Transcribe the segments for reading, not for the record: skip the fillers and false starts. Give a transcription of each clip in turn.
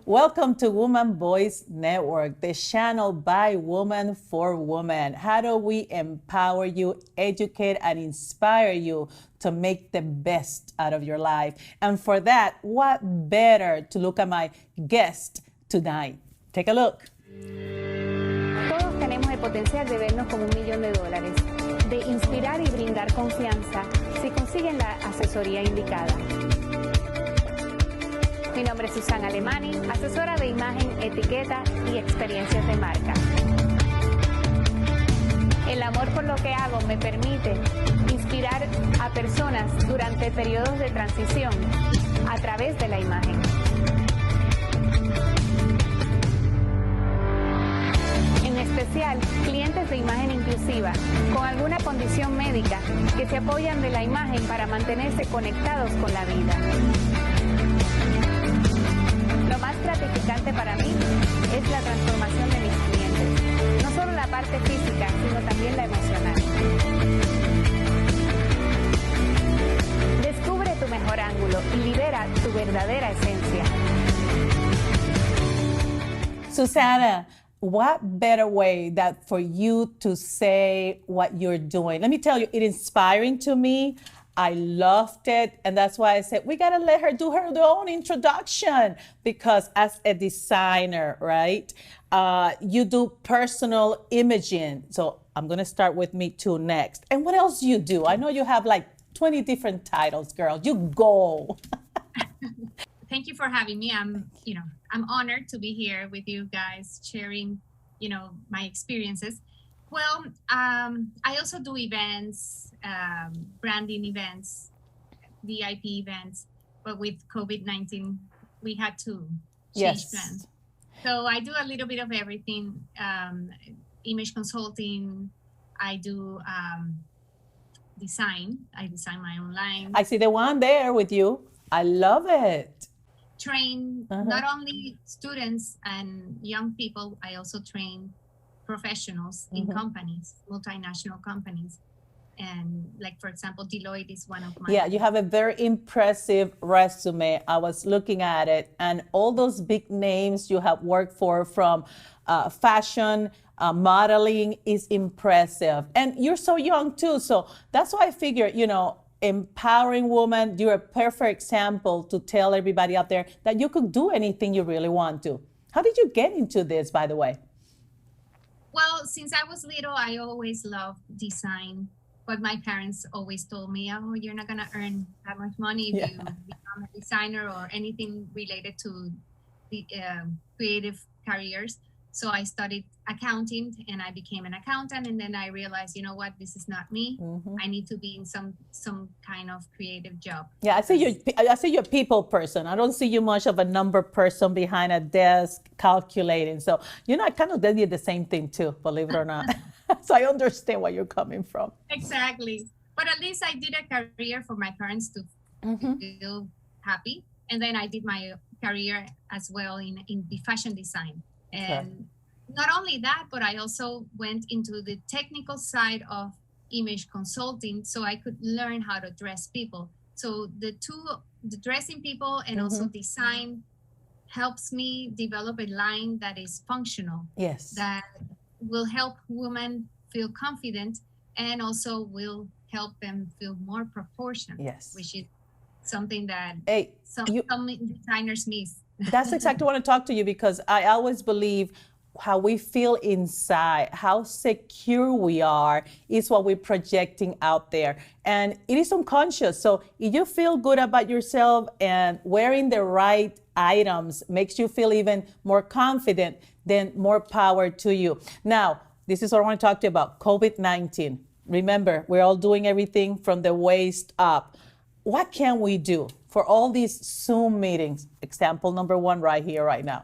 Welcome to Woman Voice Network, the channel by woman for woman. How do we empower you, educate, and inspire you to make the best out of your life? And for that, what better to look at my guest tonight? Take a look. Todos tenemos el potencial de vernos como $1.000.000, de inspirar y brindar confianza si consiguen la asesoría indicada. Mi nombre es Suzanne Alemany, asesora de imagen, etiqueta y experiencias de marca. El amor por lo que hago me permite inspirar a personas durante periodos de transición a través de la imagen. En especial, clientes de imagen inclusiva con alguna condición médica que se apoyan de la imagen para mantenerse conectados con la vida. Lo más gratificante para mí es la transformación de mis clientes, no solo la parte física, sino también la emocional. Descubre tu mejor ángulo y libera tu verdadera esencia. Susanna, what better way that for you to say what you're doing? Let me tell you, it's inspiring to me. I loved it. And that's why I said, we got to let her do her own introduction, because as a designer, right, you do personal imaging. So I'm going to start with Me Too next. And what else do you do? I know you have like 20 different titles, girl. You go. Thank you for having me. I'm honored to be here with you guys, sharing, my experiences. Well, I also do events, branding events, VIP events, but with COVID-19, we had to change plans. So I do a little bit of everything, image consulting, I do design. I design my own line. I see the one there with you. I love it. Train not only students and young people, I also train professionals in companies, multinational companies. And like, for example, Deloitte is one of my... Yeah, you have a very impressive resume. I was looking at it, and all those big names you have worked for, from fashion, modeling, is impressive. And you're so young too. So that's why I figured, empowering women, you're a perfect example to tell everybody out there that you could do anything you really want to. How did you get into this, by the way? Well, since I was little, I always loved design, but my parents always told me, oh, you're not going to earn that much money if you become a designer or anything related to the creative careers. So I studied accounting and I became an accountant. And then I realized, you know what, this is not me. I need to be in some kind of creative job. Yeah, I see you're a people person. I don't see you much of a number person behind a desk calculating. So, I kind of did the same thing too, believe it or not. So I understand where you're coming from. Exactly. But at least I did a career for my parents to feel happy. And then I did my career as well in the fashion design. And not only that, but I also went into the technical side of image consulting so I could learn how to dress people. So the dressing people and also design helps me develop a line that is functional. Yes. That will help women feel confident and also will help them feel more proportioned. Yes. Which is something that some designers miss. That's exactly what I want to talk to you, because I always believe how we feel inside, how secure we are, is what we're projecting out there. And it is unconscious. So if you feel good about yourself and wearing the right items makes you feel even more confident, then more power to you. Now, this is what I want to talk to you about, COVID-19. Remember, we're all doing everything from the waist up. What can we do for all these Zoom meetings? Example number one right here, right now.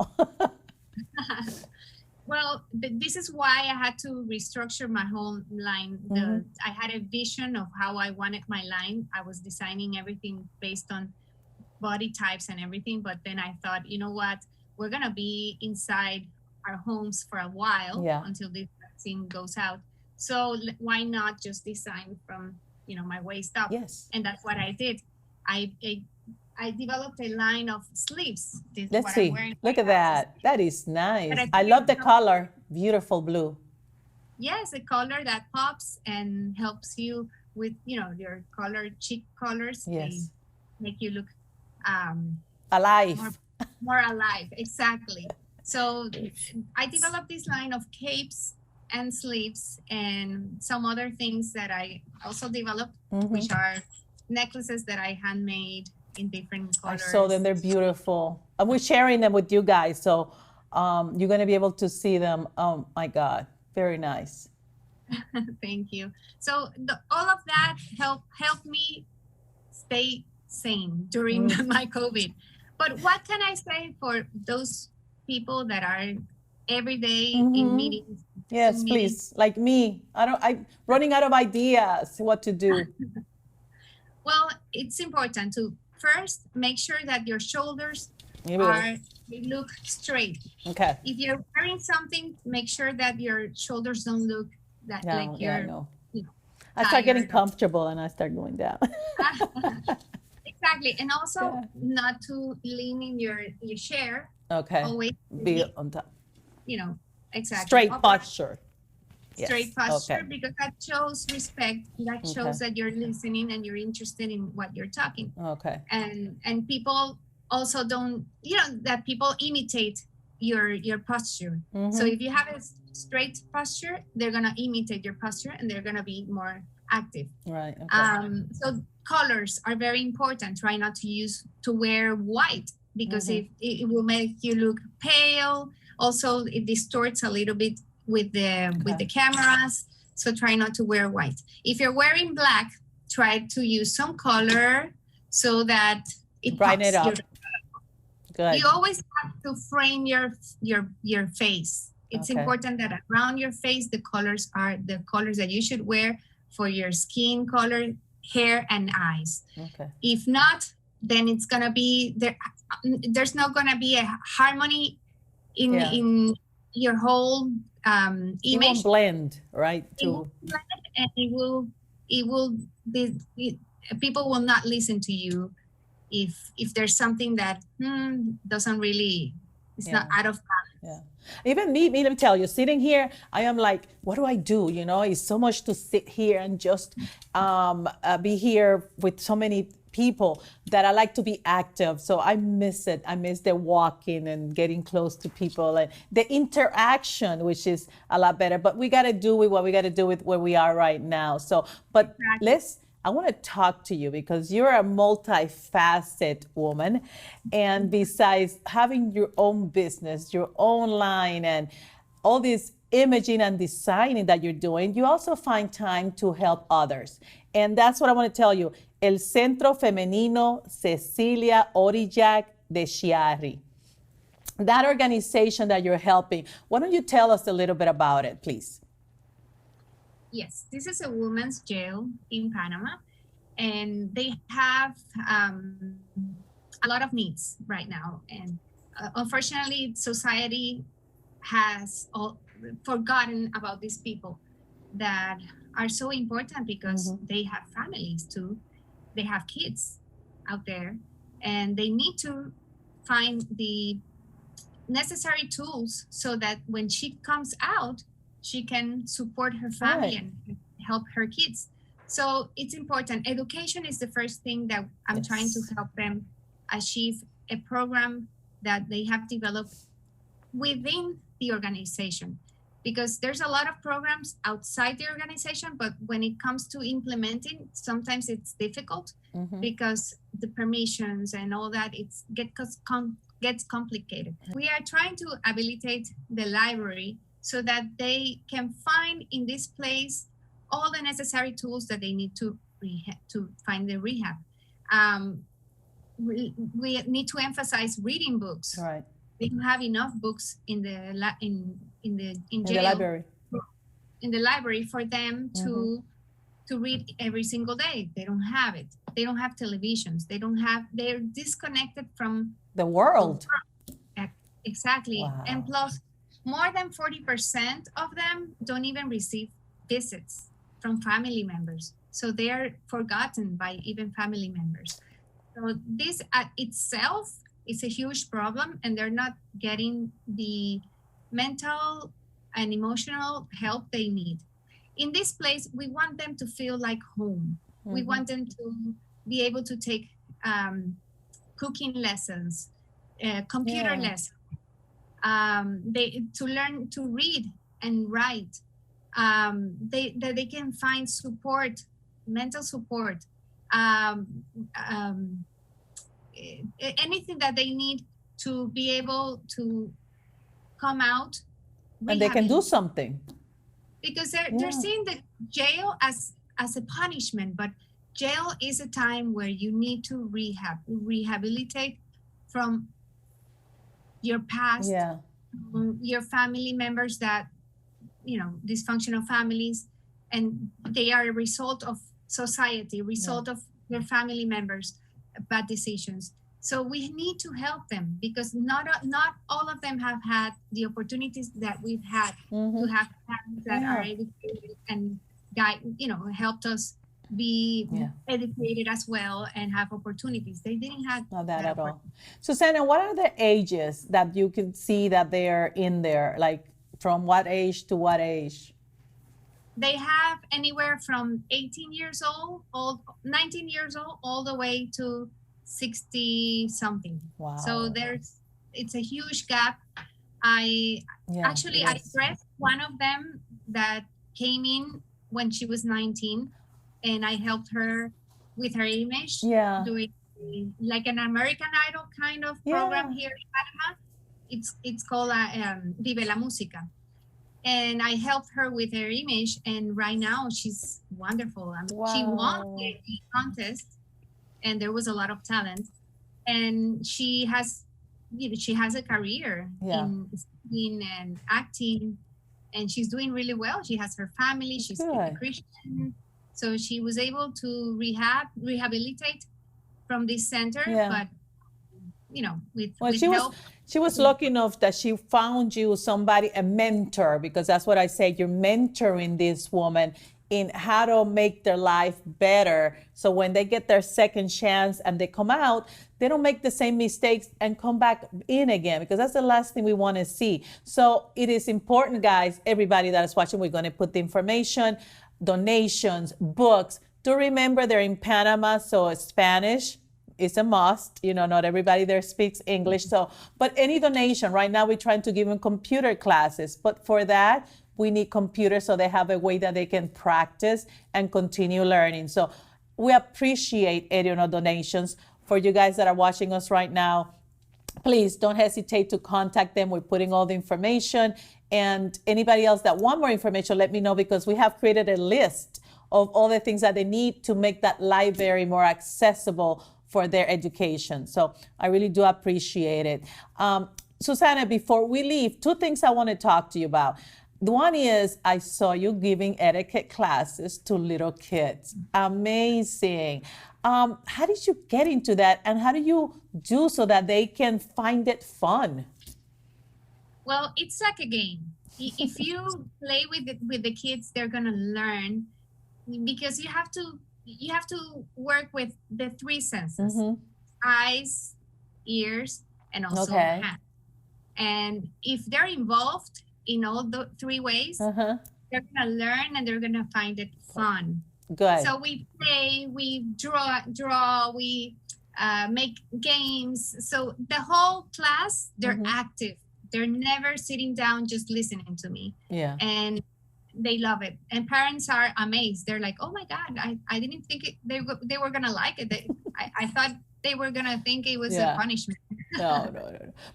Well, this is why I had to restructure my whole line. I had a vision of how I wanted my line. I was designing everything based on body types and everything. But then I thought, you know what? We're going to be inside our homes for a while until this vaccine goes out. So why not just design from, my waist up? Yes. And that's what I did. I I developed a line of sleeves. This is Let's what I'm see. wearing Look right at now. that. That is nice. But I think love the it's color. Beautiful blue. yes, a color that pops and helps you with, your cheek colors. They Yes. make you look more, Alive. more alive. Exactly. So I developed this line of capes and sleeves and some other things that I also developed, which are necklaces that I handmade in different I colors. saw them. They're beautiful. And we're sharing them with you guys. So you're going to be able to see them. Oh, my God. Very nice. Thank you. So all of that helped me stay sane during my COVID. But what can I say for those people that are every day in meetings? Yes, please. Like me. I'm running out of ideas what to do. Well, it's important to first make sure that your shoulders they look straight. Okay. If you're wearing something, make sure that your shoulders don't look that like you're I start getting comfortable and I start going down. Exactly. And also not to lean in your chair. Okay. Always be on top. Exactly. Straight posture. Straight posture, because that shows respect. That shows that you're listening and you're interested in what you're talking. Okay. And people also don't, that people imitate your posture. So if you have a straight posture, they're gonna imitate your posture and they're gonna be more active. Right. Okay. So colors are very important. Try not to wear white, because if it will make you look pale. Also, it distorts a little bit with the cameras. So try not to wear white. If you're wearing black, try to use some color so that it brighten it up. Good. You always have to frame your face. It's important that around your face, the colors are the colors that you should wear for your skin color, hair, and eyes. Okay. If not, then it's gonna be there. There's not gonna be a harmony in your whole image. It won't blend, right? It will blend, and it will be. People will not listen to you if there's something that doesn't really. It's not out of balance. Yeah. Even me, let me tell you, sitting here, I am like, what do I do? It's so much to sit here and just be here with so many people that I like to be active. So I miss it. I miss the walking and getting close to people and the interaction, which is a lot better. But we got to do with what we got to do with where we are right now. So, but I want to talk to you because you're a multifaceted woman. And besides having your own business, your own line, and all this imaging and designing that you're doing, you also find time to help others. And that's what I want to tell you. El Centro Femenino Cecilia Orillac de Chiari. That organization that you're helping, why don't you tell us a little bit about it, please? Yes, this is a women's jail in Panama, and they have a lot of needs right now. And unfortunately, society has forgotten about these people that are so important because they have families too. They have kids out there, and they need to find the necessary tools so that when she comes out, she can support her family and help her kids. So it's important. Education is the first thing that I'm trying to help them achieve, a program that they have developed within the organization. Because there's a lot of programs outside the organization, but when it comes to implementing, sometimes it's difficult because the permissions and all that, gets complicated. We are trying to habilitate the library so that they can find in this place all the necessary tools that they need to find the rehab. We need to emphasize reading books. Right. We don't have enough books in the jail, library. In the library for them to read every single day. They don't have it. They don't have televisions. They're disconnected from the world. Exactly. Wow. And plus, more than 40% of them don't even receive visits from family members. So they are forgotten by even family members. So this at itself is a huge problem, and they're not getting the mental and emotional help they need. In this place, we want them to feel like home. We want them to be able to take cooking lessons, computer lessons, to learn to read and write. They can find support, mental support, anything that they need to be able to come out. And they can do something. Because they're seeing the jail as a punishment, but jail is a time where you need to rehabilitate from your past, your family members that, dysfunctional families, and they are a result of society, result of their family members' bad decisions. So we need to help them, because not all of them have had the opportunities that we've had to have parents that are educated and helped us be educated as well and have opportunities. They didn't have that at all. Suzanne, what are the ages that you can see that they're in there? Like from what age to what age? They have anywhere from 18 years old, 19 years old, all the way to 60 something. Wow. So it's a huge gap. I dressed one of them that came in when she was 19, and I helped her with her image, doing like an American Idol kind of program here in Panama. It's called Vive la Música. And I helped her with her image, and right now she's wonderful. She won the contest, and there was a lot of talent, and she has a career in singing and acting, and she's doing really well. She has her family. She's a Christian, so she was able to rehabilitate from this center. But with help. She was lucky enough that she found you a mentor, because that's what I say. You're mentoring this woman in how to make their life better. So when they get their second chance and they come out, they don't make the same mistakes and come back in again, because that's the last thing we want to see. So it is important, guys, everybody that is watching, we're going to put the information, donations, books. Do remember they're in Panama, so Spanish is a must. Not everybody there speaks English. So, but any donation, right now we're trying to give them computer classes. But for that, we need computers so they have a way that they can practice and continue learning. So we appreciate donations. For you guys that are watching us right now, please don't hesitate to contact them. We're putting all the information. And anybody else that want more information, let me know, because we have created a list of all the things that they need to make that library more accessible for their education. So I really do appreciate it. Suzanne, before we leave, two things I want to talk to you about. The one is, I saw you giving etiquette classes to little kids. Amazing. How did you get into that, and how do you do so that they can find it fun? Well, it's like a game. If you play with the kids, they're gonna learn, because you have to work with the three senses: eyes, ears, and also hands. And if they're involved in all the three ways, they're gonna learn and they're gonna find it fun. Good. So we play, we draw, we make games. So the whole class, they're active. They're never sitting down just listening to me. Yeah. And they love it. And parents are amazed. They're like, oh my God, I didn't think they were gonna like it. I thought they were gonna think it was a punishment. No.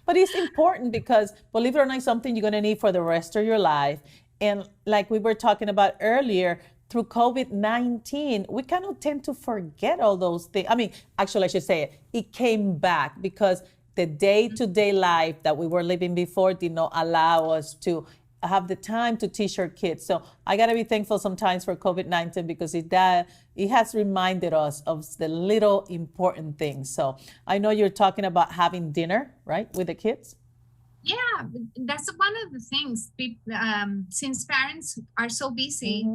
But it's important, because believe it or not, it's something you're gonna need for the rest of your life. And like we were talking about earlier, through COVID-19, we kind of tend to forget all those things. I mean, actually, I should say it came back, because the day-to-day life that we were living before did not allow us to have the time to teach our kids. So I got to be thankful sometimes for COVID-19, because it has reminded us of the little important things. So I know you're talking about having dinner, right, with the kids? Yeah, that's one of the things. Since parents are so busy,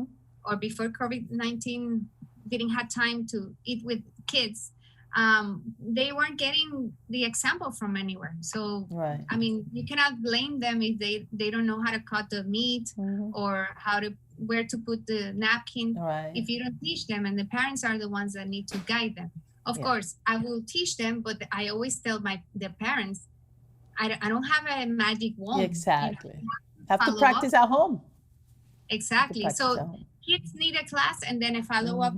or before COVID-19 didn't have time to eat with kids, they weren't getting the example from anywhere. So, Right. I mean, you cannot blame them if they don't know how to cut the meat or where to put the napkin. Right. If you don't teach them, and the parents are the ones that need to guide them. Of course, I will teach them, but I always tell the parents, I don't have a magic wand. Exactly. Have to practice at home. Exactly. So kids need a class and then a follow-up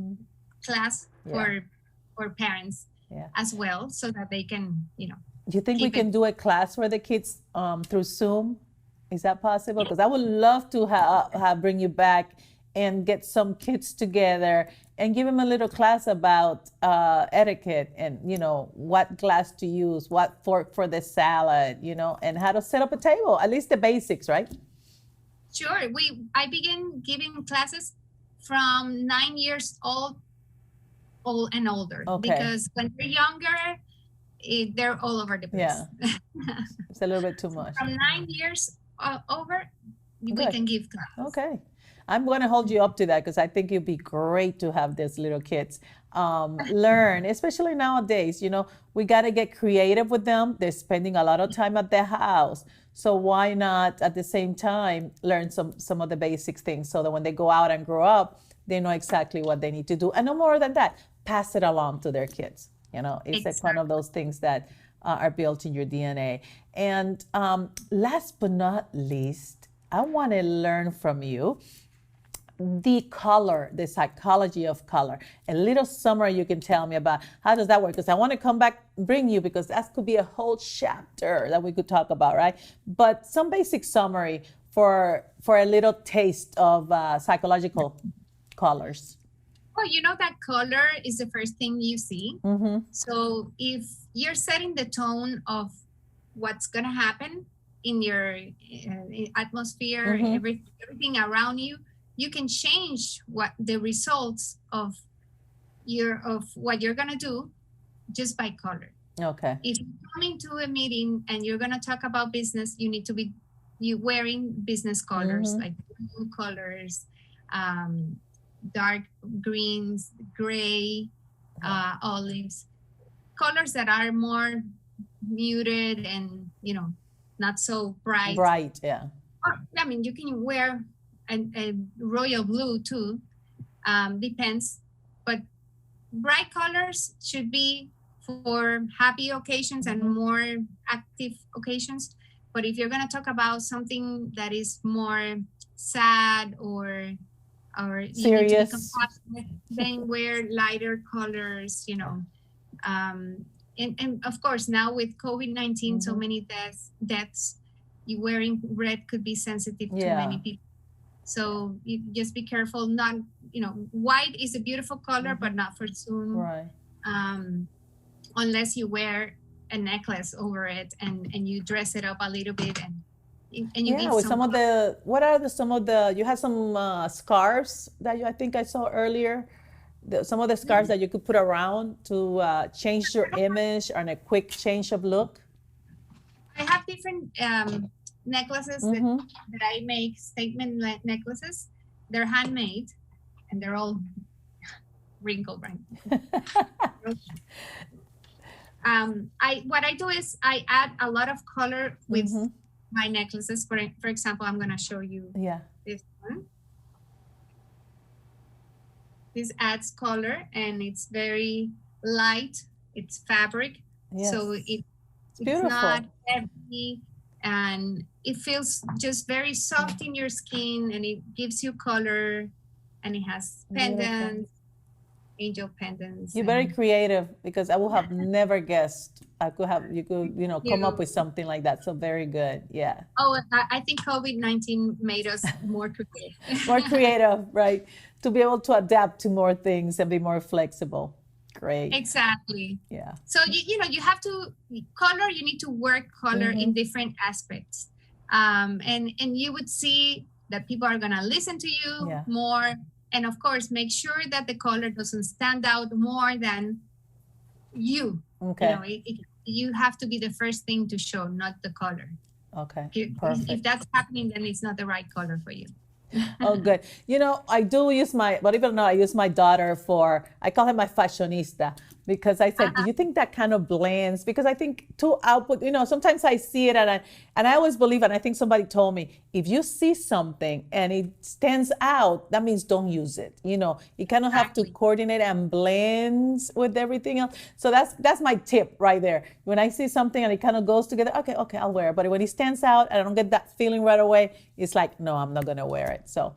class for parents as well, so that they can, Do you think we can do a class for the kids through Zoom? Is that possible? Because I would love to bring you back and get some kids together and give them a little class about etiquette and, what glass to use, what fork for the salad, and how to set up a table, at least the basics, right? Sure. I began giving classes from 9 years old and older. Okay. Because when they're younger, they're all over the place. Yeah. It's a little bit too much. From 9 years over, we can give classes. Okay. I'm going to hold you up to that because I think it'd be great to have these little kids learn, especially nowadays. We got to get creative with them. They're spending a lot of time at their house. So why not at the same time learn some of the basic things so that when they go out and grow up, they know exactly what they need to do. And no more than that, pass it along to their kids. It's like one of those things that are built in your DNA. And last but not least, I want to learn from you the color, the psychology of color. A little summary you can tell me about how does that work? Because I want to come back, bring you, because that could be a whole chapter that we could talk about, right? But some basic summary for a little taste of psychological colors. Well, that color is the first thing you see. So if you're setting the tone of what's going to happen in your atmosphere, everything around you, you can change what the results of what you're going to do just by color. Okay. If you're coming to a meeting and you're going to talk about business, you need to be wearing business colors, like blue colors, dark greens, gray, olives, colors that are more muted and, not so bright. Bright, yeah. Or, you can wear a royal blue too, depends. But bright colors should be for happy occasions and more active occasions. But if you're going to talk about something that is more sad or serious, you need to be compassionate, then wear lighter colors, and of course now with COVID-19, so many deaths, you wearing red could be sensitive to many people. So you just be careful. Not, white is a beautiful color, but not for Zoom. Right. Unless you wear a necklace over it and you dress it up a little bit and you give with some of the, what are some of the, you had some scarves that I think I saw earlier. Some of the scarves that you could put around to change your image and a quick change of look. I have different necklaces that I make, statement necklaces. They're handmade and they're all wrinkled, right? What I do is I add a lot of color with my necklaces. For example, I'm going to show you this one. This adds color and it's very light. It's fabric, so it's not heavy. And it feels just very soft in your skin, and it gives you color, and it has pendants, angel pendants. You're very creative, because I would have never guessed you could come up with something like that. So very good. Yeah. Oh, I think COVID-19 made us more creative. More creative, right? To be able to adapt to more things and be more flexible. Great. Exactly. Yeah. So you have to color. You need to work color in different aspects, and you would see that people are gonna listen to you more, and of course make sure that the color doesn't stand out more than you. Okay. You have to be the first thing to show, not the color. Okay. Perfect. If that's happening, then it's not the right color for you. Oh, good. I do use believe it or not, I use my daughter I call her my fashionista, because I said, do you think that kind of blends? Because I think two output, sometimes I see it and I always believe, and I think somebody told me, if you see something and it stands out, that means don't use it. You kind of have to coordinate and blend with everything else. So that's my tip right there. When I see something and it kind of goes together, okay, I'll wear it. But when it stands out and I don't get that feeling right away, it's like, no, I'm not going to wear it. So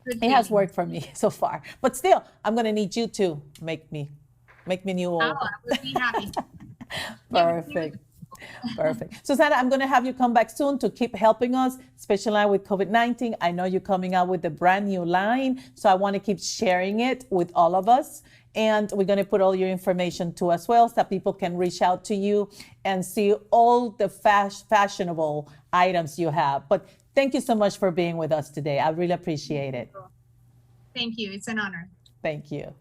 it has worked for me so far. But still, I'm going to need you to make me new. Oh, I would be happy. Perfect. Suzanne, I'm going to have you come back soon to keep helping us, especially with COVID-19. I know you're coming out with a brand new line, so I want to keep sharing it with all of us. And we're going to put all your information too as well, so that people can reach out to you and see all the fashionable items you have. But thank you so much for being with us today. I really appreciate it. Thank you. It's an honor. Thank you.